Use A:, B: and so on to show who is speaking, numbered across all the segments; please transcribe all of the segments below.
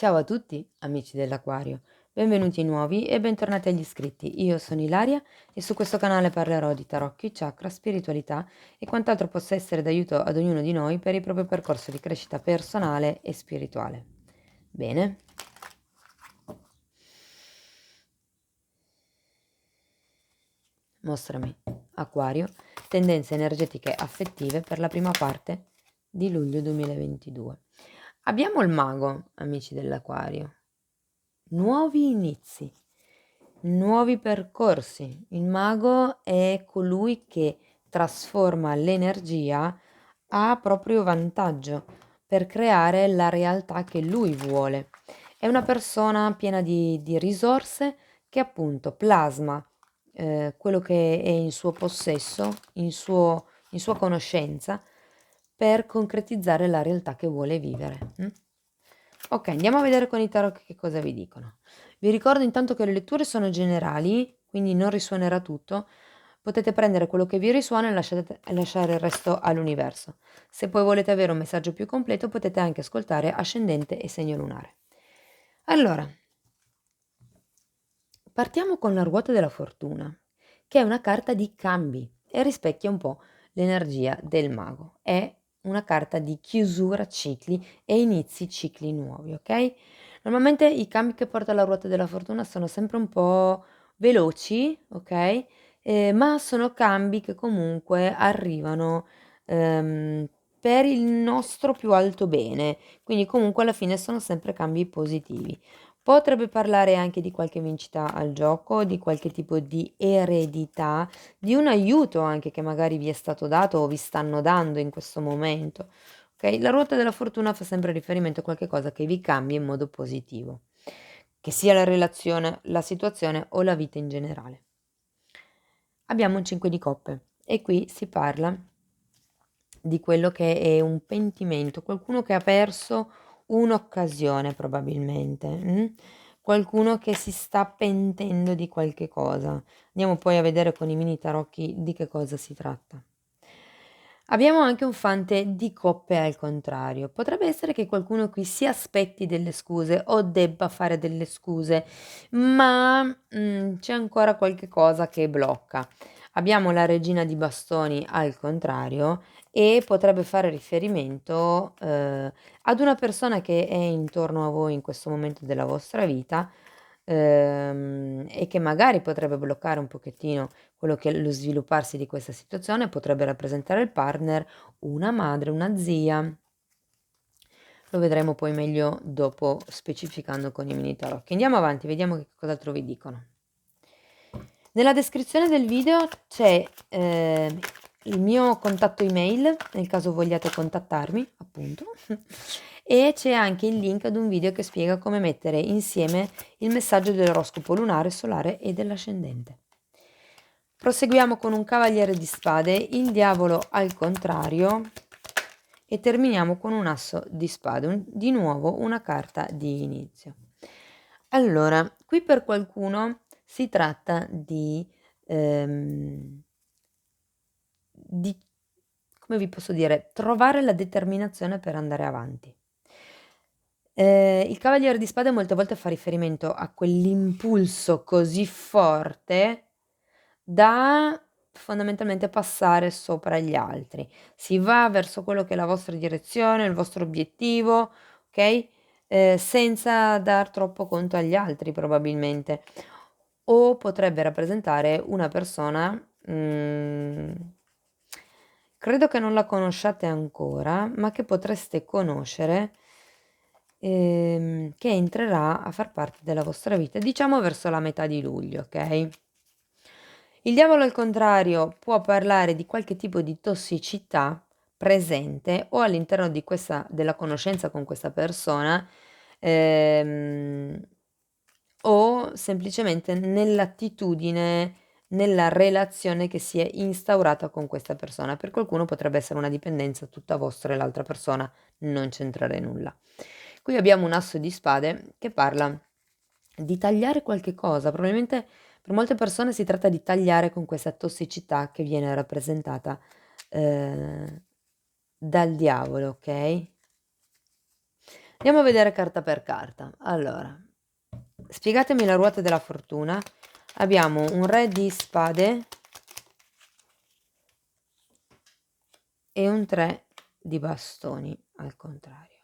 A: Ciao a tutti, amici dell'Aquario, benvenuti nuovi e bentornati agli iscritti. Io sono Ilaria e su questo canale parlerò di tarocchi, chakra, spiritualità e quant'altro possa essere d'aiuto ad ognuno di noi per il proprio percorso di crescita personale e spirituale. Bene, mostrami, Aquario, tendenze energetiche affettive per la prima parte di luglio 2022. Abbiamo il mago, amici dell'Aquario. Nuovi inizi, nuovi percorsi. Il mago è colui che trasforma l'energia a proprio vantaggio per creare la realtà che lui vuole. È una persona piena di risorse che appunto plasma quello che è in suo possesso, in sua conoscenza, per concretizzare la realtà che vuole vivere. Ok, andiamo a vedere con i tarot che cosa vi dicono. Vi ricordo intanto che le letture sono generali, quindi non risuonerà tutto. Potete prendere quello che vi risuona e lasciare il resto all'universo. Se poi volete avere un messaggio più completo, potete anche ascoltare ascendente e segno lunare. Allora, partiamo con la ruota della fortuna, che è una carta di cambi e rispecchia un po' l'energia del mago. È una carta di chiusura cicli e inizi cicli nuovi, ok? Normalmente i cambi che porta la ruota della fortuna sono sempre un po' veloci, ok? Ma sono cambi che comunque arrivano ehm, per il nostro più alto bene, quindi comunque alla fine sono sempre cambi positivi. Potrebbe parlare anche di qualche vincita al gioco, di qualche tipo di eredità, di un aiuto anche che magari vi è stato dato o vi stanno dando in questo momento. Ok? La ruota della fortuna fa sempre riferimento a qualche cosa che vi cambia in modo positivo, che sia la relazione, la situazione o la vita in generale. Abbiamo un 5 di coppe e qui si parla di quello che è un pentimento, qualcuno che ha perso un'occasione probabilmente, qualcuno che si sta pentendo di qualche cosa. Andiamo poi a vedere con i mini tarocchi di che cosa si tratta. Abbiamo anche un fante di coppe al contrario. Potrebbe essere che qualcuno qui si aspetti delle scuse o debba fare delle scuse, ma c'è ancora qualche cosa che blocca. Abbiamo la regina di bastoni al contrario e potrebbe fare riferimento ad una persona che è intorno a voi in questo momento della vostra vita e che magari potrebbe bloccare un pochettino quello che è lo svilupparsi di questa situazione, potrebbe rappresentare il partner, una madre, una zia. Lo vedremo poi meglio dopo specificando con i mini tarocchi. Andiamo avanti, vediamo che cos'altro vi dicono. Nella descrizione del video c'è il mio contatto email, nel caso vogliate contattarmi, appunto, e c'è anche il link ad un video che spiega come mettere insieme il messaggio dell'oroscopo lunare, solare e dell'ascendente. Proseguiamo con un cavaliere di spade, il diavolo al contrario e terminiamo con un asso di spade, di nuovo una carta di inizio. Allora, qui per qualcuno si tratta di, come vi posso dire, trovare la determinazione per andare avanti. Il cavaliere di spade molte volte fa riferimento a quell'impulso così forte da fondamentalmente passare sopra gli altri. Si va verso quello che è la vostra direzione, il vostro obiettivo, ok? Senza dar troppo conto agli altri probabilmente. O potrebbe rappresentare una persona, credo che non la conosciate ancora, ma che potreste conoscere, che entrerà a far parte della vostra vita, diciamo verso la metà di luglio, ok? Il diavolo al contrario può parlare di qualche tipo di tossicità presente o all'interno di della conoscenza con questa persona, ehm, o semplicemente nell'attitudine, nella relazione che si è instaurata con questa persona. Per qualcuno potrebbe essere una dipendenza tutta vostra e l'altra persona non c'entrare nulla. Qui abbiamo un asso di spade che parla di tagliare qualche cosa. Probabilmente per molte persone si tratta di tagliare con questa tossicità che viene rappresentata dal diavolo, ok? Andiamo a vedere carta per carta. Allora, spiegatemi la ruota della fortuna. Abbiamo un re di spade e un 3 di bastoni al contrario.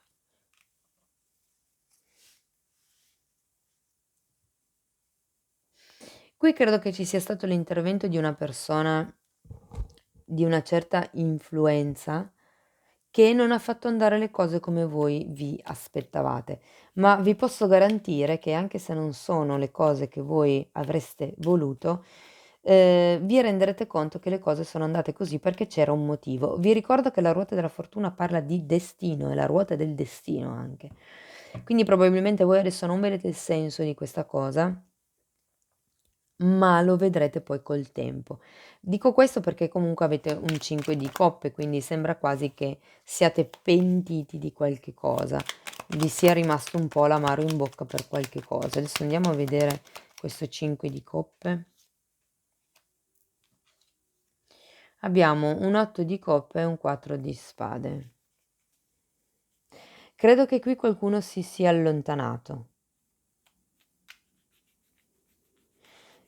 A: Qui credo che ci sia stato l'intervento di una persona di una certa influenza che non ha fatto andare le cose come voi vi aspettavate, ma vi posso garantire che anche se non sono le cose che voi avreste voluto, vi renderete conto che le cose sono andate così perché c'era un motivo. Vi ricordo che la ruota della fortuna parla di destino, è la ruota del destino anche. Quindi probabilmente voi adesso non vedete il senso di questa cosa, ma lo vedrete poi col tempo. Dico questo perché comunque avete un 5 di coppe, quindi sembra quasi che siate pentiti di qualche cosa, vi sia rimasto un po' l'amaro in bocca per qualche cosa. Adesso andiamo a vedere questo 5 di coppe. Abbiamo un 8 di coppe e un 4 di spade. Credo che qui qualcuno si sia allontanato.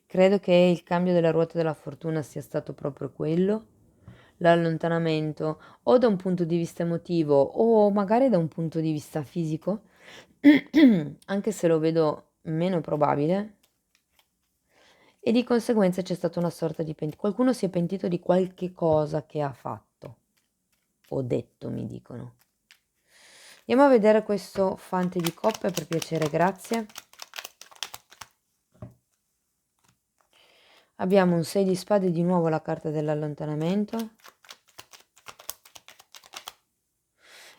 A: Credo che il cambio della ruota della fortuna sia stato proprio quello, l'allontanamento o da un punto di vista emotivo o magari da un punto di vista fisico, anche se lo vedo meno probabile, e di conseguenza c'è stata una sorta di qualcuno si è pentito di qualche cosa che ha fatto o detto, mi dicono. Andiamo a vedere questo fante di coppe per piacere, grazie. Abbiamo un 6 di spade, di nuovo la carta dell'allontanamento.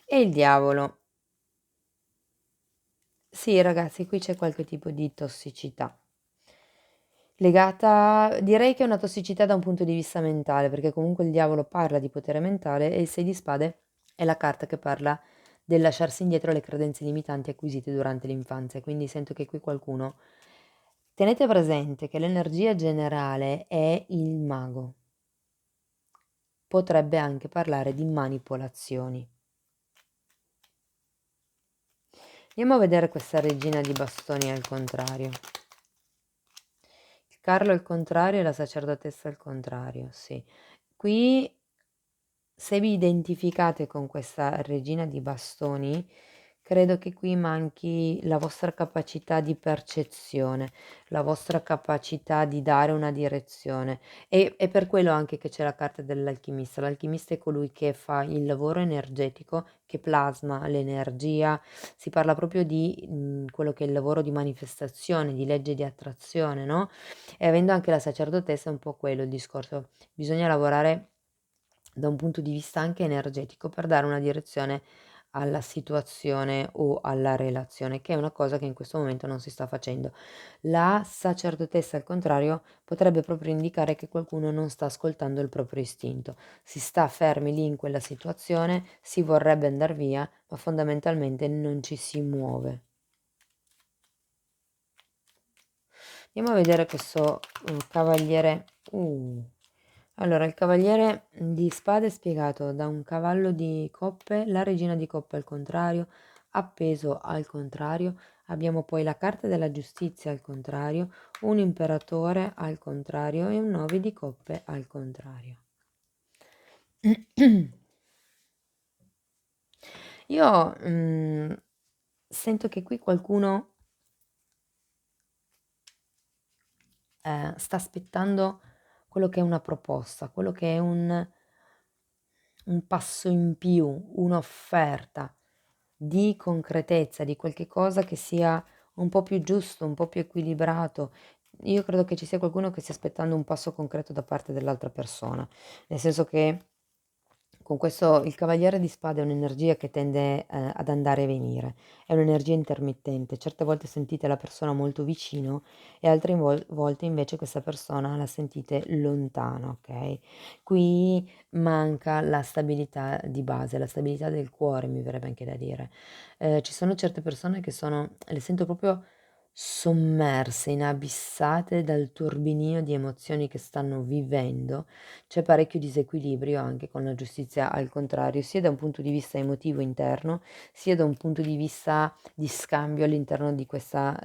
A: E il diavolo. Sì, ragazzi, qui c'è qualche tipo di tossicità. Legata, direi che è una tossicità da un punto di vista mentale, perché comunque il diavolo parla di potere mentale e il 6 di spade è la carta che parla del lasciarsi indietro le credenze limitanti acquisite durante l'infanzia. Quindi sento che qui qualcuno. Tenete presente che l'energia generale è il mago. Potrebbe anche parlare di manipolazioni. Andiamo a vedere questa regina di bastoni al contrario. Il carlo al contrario e la sacerdotessa al contrario, sì. Qui, se vi identificate con questa regina di bastoni, credo che qui manchi la vostra capacità di percezione, la vostra capacità di dare una direzione. E è per quello anche che c'è la carta dell'alchimista. L'alchimista è colui che fa il lavoro energetico, che plasma l'energia. Si parla proprio di quello che è il lavoro di manifestazione, di legge di attrazione, no? E avendo anche la sacerdotessa è un po' quello il discorso. Bisogna lavorare da un punto di vista anche energetico per dare una direzione alla situazione o alla relazione, che è una cosa che in questo momento non si sta facendo. La sacerdotessa, al contrario, potrebbe proprio indicare che qualcuno non sta ascoltando il proprio istinto, si sta fermi lì in quella situazione, si vorrebbe andare via, ma fondamentalmente non ci si muove. Andiamo a vedere questo cavaliere. Allora, il cavaliere di spade è spiegato da un cavallo di coppe, la regina di coppe al contrario, appeso al contrario. Abbiamo poi la carta della giustizia al contrario, un imperatore al contrario e un 9 di coppe al contrario. Io sento che qui qualcuno sta aspettando quello che è una proposta, quello che è un passo in più, un'offerta di concretezza, di qualche cosa che sia un po' più giusto, un po' più equilibrato. Io credo che ci sia qualcuno che stia aspettando un passo concreto da parte dell'altra persona, nel senso che con questo il cavaliere di spade è un'energia che tende, ad andare e venire, è un'energia intermittente. Certe volte sentite la persona molto vicino e altre volte invece questa persona la sentite lontana, okay? Qui manca la stabilità di base, la stabilità del cuore, mi verrebbe anche da dire. Ci sono certe persone che sono le sento proprio sommerse, inabissate dal turbinio di emozioni che stanno vivendo. C'è parecchio disequilibrio anche con la giustizia al contrario, sia da un punto di vista emotivo interno, sia da un punto di vista di scambio all'interno di questa,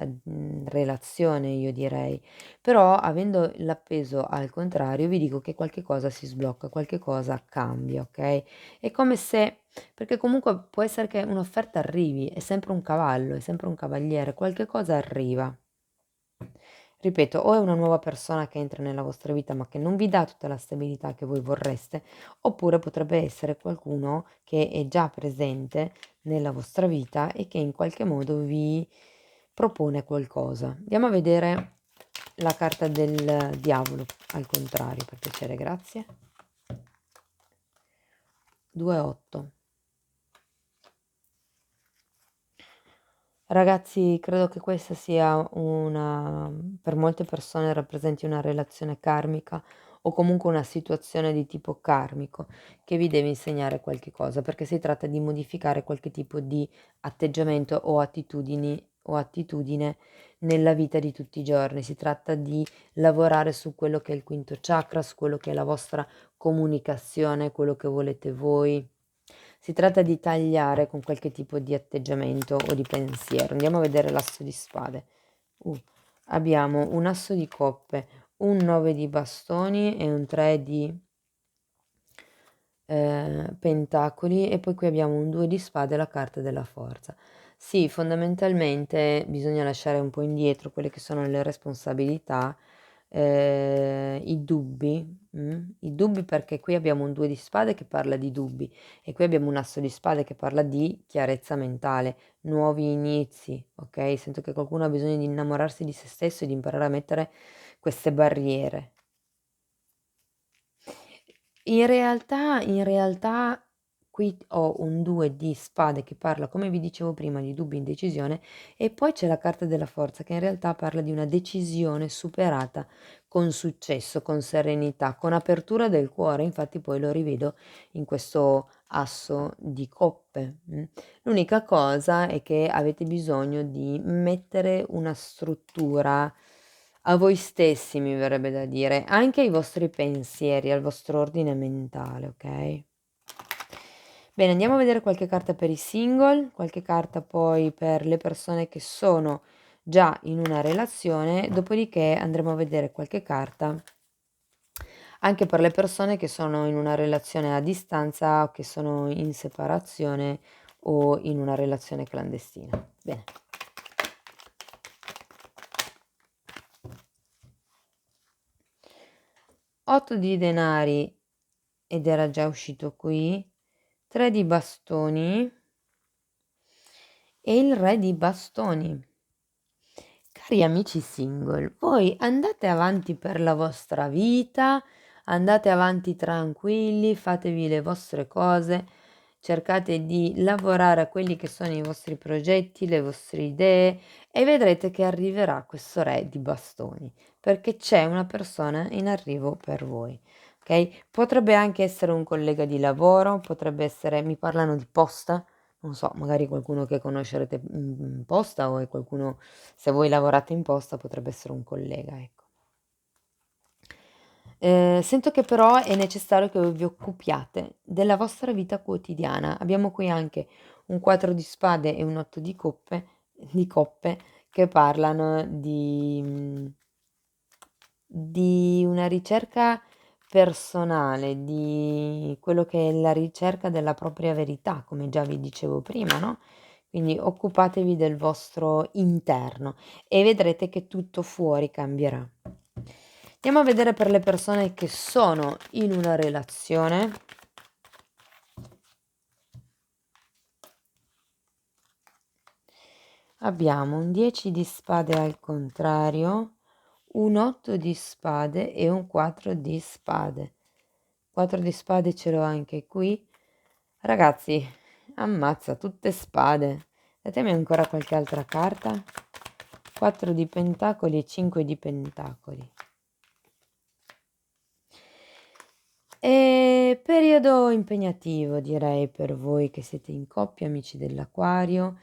A: relazione, io direi. Però avendo l'appeso al contrario, vi dico che qualche cosa si sblocca, qualche cosa cambia, okay? È come se perché comunque può essere che un'offerta arrivi, è sempre un cavallo, è sempre un cavaliere, qualche cosa arriva. Ripeto, o è una nuova persona che entra nella vostra vita ma che non vi dà tutta la stabilità che voi vorreste, oppure potrebbe essere qualcuno che è già presente nella vostra vita e che in qualche modo vi propone qualcosa. Andiamo a vedere la carta del diavolo al contrario, per piacere, grazie. 2-8. Ragazzi, credo che questa sia una per molte persone rappresenti una relazione karmica o comunque una situazione di tipo karmico che vi deve insegnare qualche cosa, perché si tratta di modificare qualche tipo di atteggiamento o attitudine nella vita di tutti i giorni. Si tratta di lavorare su quello che è il quinto chakra, su quello che è la vostra comunicazione, quello che volete voi. Si tratta di tagliare con qualche tipo di atteggiamento o di pensiero. Andiamo a vedere l'asso di spade. Uh, Abbiamo un asso di coppe, un 9 di bastoni e un 3 di pentacoli e poi qui abbiamo un 2 di spade e la carta della forza. Sì, fondamentalmente bisogna lasciare un po' indietro quelle che sono le responsabilità, i dubbi perché qui abbiamo un 2 di spade che parla di dubbi e qui abbiamo un asso di spade che parla di chiarezza mentale, nuovi inizi, okay, sento che qualcuno ha bisogno di innamorarsi di se stesso e di imparare a mettere queste barriere. In realtà qui ho un 2 di spade che parla, come vi dicevo prima, di dubbio, indecisione e poi c'è la carta della forza che in realtà parla di una decisione superata con successo, con serenità, con apertura del cuore, infatti poi lo rivedo in questo asso di coppe, L'unica cosa è che avete bisogno di mettere una struttura a voi stessi, mi verrebbe da dire, anche ai vostri pensieri, al vostro ordine mentale, okay? Bene, andiamo a vedere qualche carta per i single, qualche carta poi per le persone che sono già in una relazione, dopodiché andremo a vedere qualche carta anche per le persone che sono in una relazione a distanza o che sono in separazione o in una relazione clandestina. Bene. 8 di denari ed era già uscito qui, 3 di bastoni e il re di bastoni. Cari amici single, voi andate avanti per la vostra vita, andate avanti tranquilli, fatevi le vostre cose, cercate di lavorare a quelli che sono i vostri progetti, le vostre idee e vedrete che arriverà questo re di bastoni, perché c'è una persona in arrivo per voi. Ok? Potrebbe anche essere un collega di lavoro, potrebbe essere, mi parlano di posta, non so, magari qualcuno che conoscerete in posta o è qualcuno, se voi lavorate in posta, potrebbe essere un collega, ecco. Sento che però è necessario che voi vi occupiate della vostra vita quotidiana. Abbiamo qui anche un 4 di spade e un 8 di coppe che parlano di una ricerca personale, di quello che è la ricerca della propria verità, come già vi dicevo prima, no, quindi occupatevi del vostro interno e vedrete che tutto fuori cambierà. Andiamo a vedere per le persone che sono in una relazione. Abbiamo un 10 di spade al contrario, un 8 di spade e un 4 di spade. 4 di spade ce l'ho anche qui. Ragazzi, ammazza, tutte spade. Datemi ancora qualche altra carta. 4 di pentacoli e 5 di pentacoli. Periodo impegnativo direi per voi che siete in coppia, amici dell'Aquario.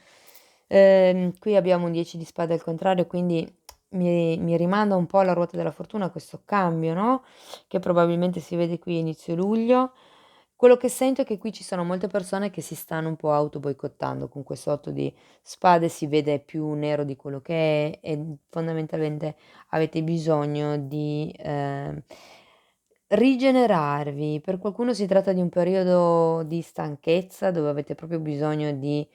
A: Qui abbiamo un 10 di spade al contrario, quindi mi rimanda un po' alla ruota della fortuna questo cambio, no, che probabilmente si vede qui a inizio luglio. Quello che sento è che qui ci sono molte persone che si stanno un po' auto boicottando. Con questo 8 di spade si vede più nero di quello che è e fondamentalmente avete bisogno di, rigenerarvi. Per qualcuno si tratta di un periodo di stanchezza, dove avete proprio bisogno di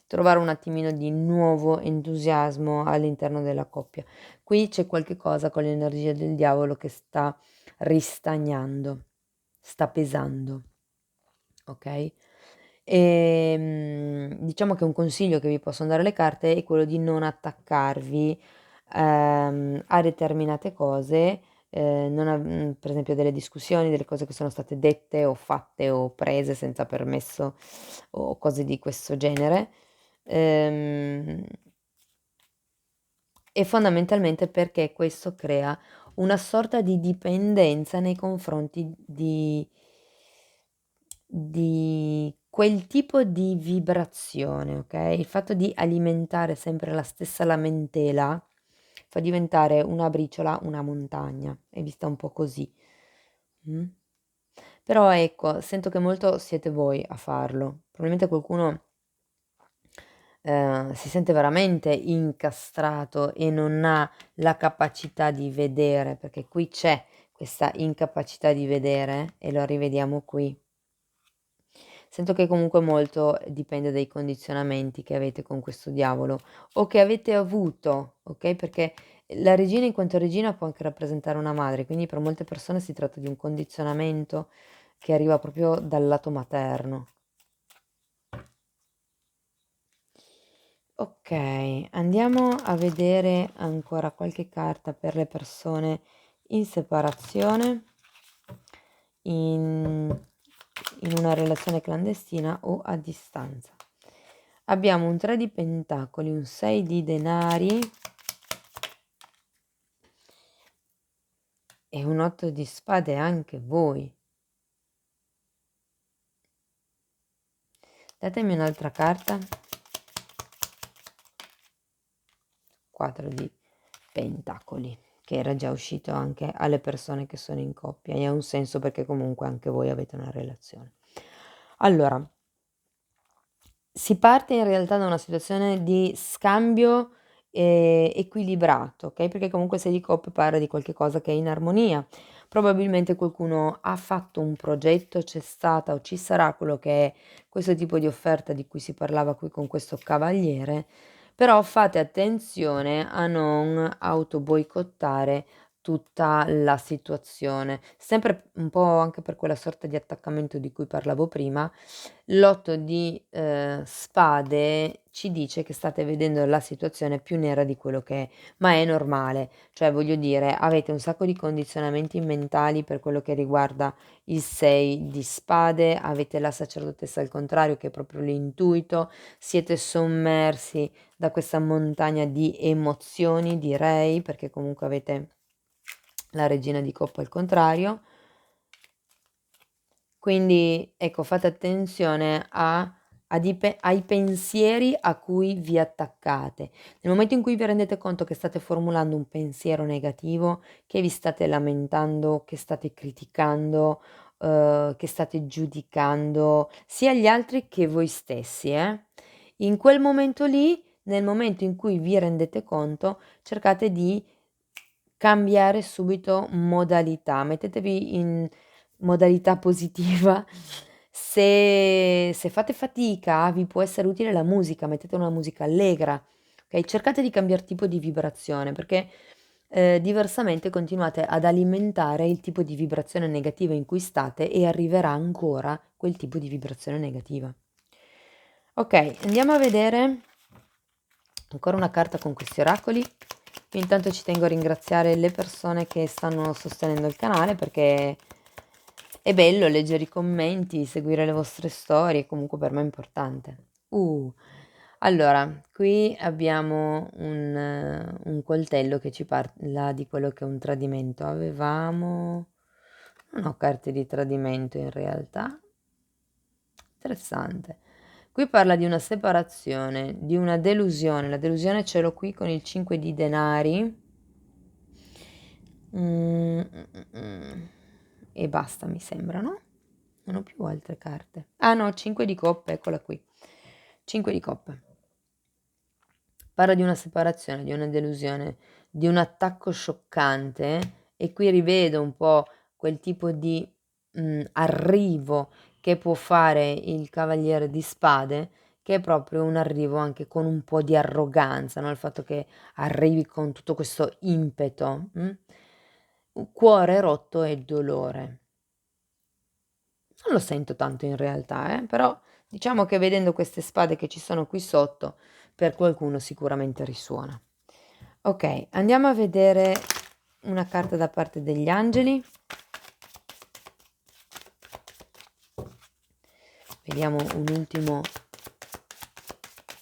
A: trovare un attimino di nuovo entusiasmo all'interno della coppia. Qui c'è qualche cosa con l'energia del diavolo che sta ristagnando, sta pesando, okay? Diciamo che un consiglio che vi posson dare le carte è quello di non attaccarvi, a determinate cose, per esempio delle discussioni, delle cose che sono state dette o fatte o prese senza permesso o cose di questo genere. Ehm, e fondamentalmente perché questo crea una sorta di dipendenza nei confronti di quel tipo di vibrazione, okay, il fatto di alimentare sempre la stessa lamentela fa diventare una briciola una montagna, è vista un po' così, mh. Però ecco, sento che molto siete voi a farlo. Probabilmente qualcuno, si sente veramente incastrato e non ha la capacità di vedere, perché qui c'è questa incapacità di vedere e lo rivediamo qui. Sento che comunque molto dipende dai condizionamenti che avete con questo diavolo o che avete avuto, okay, perché la regina in quanto regina può anche rappresentare una madre, quindi per molte persone si tratta di un condizionamento che arriva proprio dal lato materno. Okay, andiamo a vedere ancora qualche carta per le persone in separazione, in in una relazione clandestina o a distanza. Abbiamo un 3 di pentacoli, un 6 di denari e un 8 di spade anche voi. Datemi un'altra carta. 4 di pentacoli, che era già uscito anche alle persone che sono in coppia e ha un senso perché comunque anche voi avete una relazione. Allora, si parte in realtà da una situazione di scambio, equilibrato, okay, perché comunque se di coppia parla di qualche cosa che è in armonia. Probabilmente qualcuno ha fatto un progetto, c'è stata o ci sarà quello che è questo tipo di offerta di cui si parlava qui con questo cavaliere, però fate attenzione a non auto boicottare tutta la situazione. Sempre un po' anche per quella sorta di attaccamento di cui parlavo prima, l'8 di, spade ci dice che state vedendo la situazione più nera di quello che è, ma è normale. Cioè, voglio dire, avete un sacco di condizionamenti mentali per quello che riguarda il 6 di spade, avete la sacerdotessa al contrario che è proprio l'intuito, siete sommersi da questa montagna di emozioni direi, perché comunque avete la regina di coppa al contrario. Quindi ecco, fate attenzione ai pensieri a cui vi attaccate. Nel momento in cui vi rendete conto che state formulando un pensiero negativo, che vi state lamentando, che state criticando, che state giudicando sia gli altri che voi stessi, in quel momento lì, nel momento in cui vi rendete conto, cercate di cambiare subito modalità, mettetevi in modalità positiva. Se fate fatica, vi può essere utile la musica, mettete una musica allegra, okay, cercate di cambiar tipo di vibrazione perché, diversamente continuate ad alimentare il tipo di vibrazione negativa in cui state e arriverà ancora quel tipo di vibrazione negativa. Okay, andiamo a vedere ancora una carta con questi oracoli. Io intanto ci tengo a ringraziare le persone che stanno sostenendo il canale perché è bello leggere i commenti, seguire le vostre storie, comunque per me è importante. Allora, qui abbiamo un coltello che ci parla di quello che è un tradimento. Non ho carte di tradimento in realtà. Interessante. Qui parla di una separazione, di una delusione. La delusione ce l'ho qui con il 5 di denari. E basta, mi sembra, no? Non ho più altre carte. Ah no, 5 di coppe, eccola qui. 5 di coppe. Parla di una separazione, di una delusione, di un attacco scioccante, e qui rivedo un po' quel tipo di arrivo che può fare il cavaliere di spade, che è proprio un arrivo anche con un po' di arroganza, no? Il fatto che arrivi con tutto questo impeto. Cuore rotto e dolore. Non lo sento tanto in realtà, però diciamo che vedendo queste spade che ci sono qui sotto, per qualcuno sicuramente risuona. Ok, andiamo a vedere una carta da parte degli angeli. Vediamo un ultimo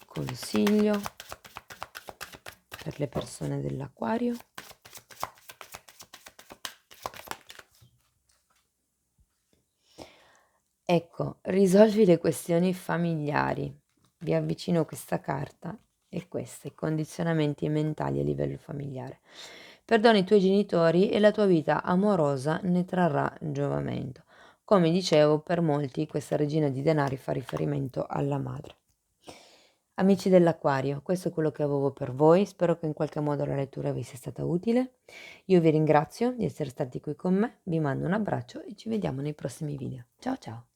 A: consiglio per le persone dell'Acquario. Ecco, risolvi le questioni familiari. Vi avvicino questa carta e queste, condizionamenti mentali a livello familiare. Perdona i tuoi genitori e la tua vita amorosa ne trarrà giovamento. Come dicevo, per molti questa regina di denari fa riferimento alla madre. Amici dell'Acquario, questo è quello che avevo per voi. Spero che in qualche modo la lettura vi sia stata utile. Io vi ringrazio di essere stati qui con me, vi mando un abbraccio e ci vediamo nei prossimi video. Ciao ciao!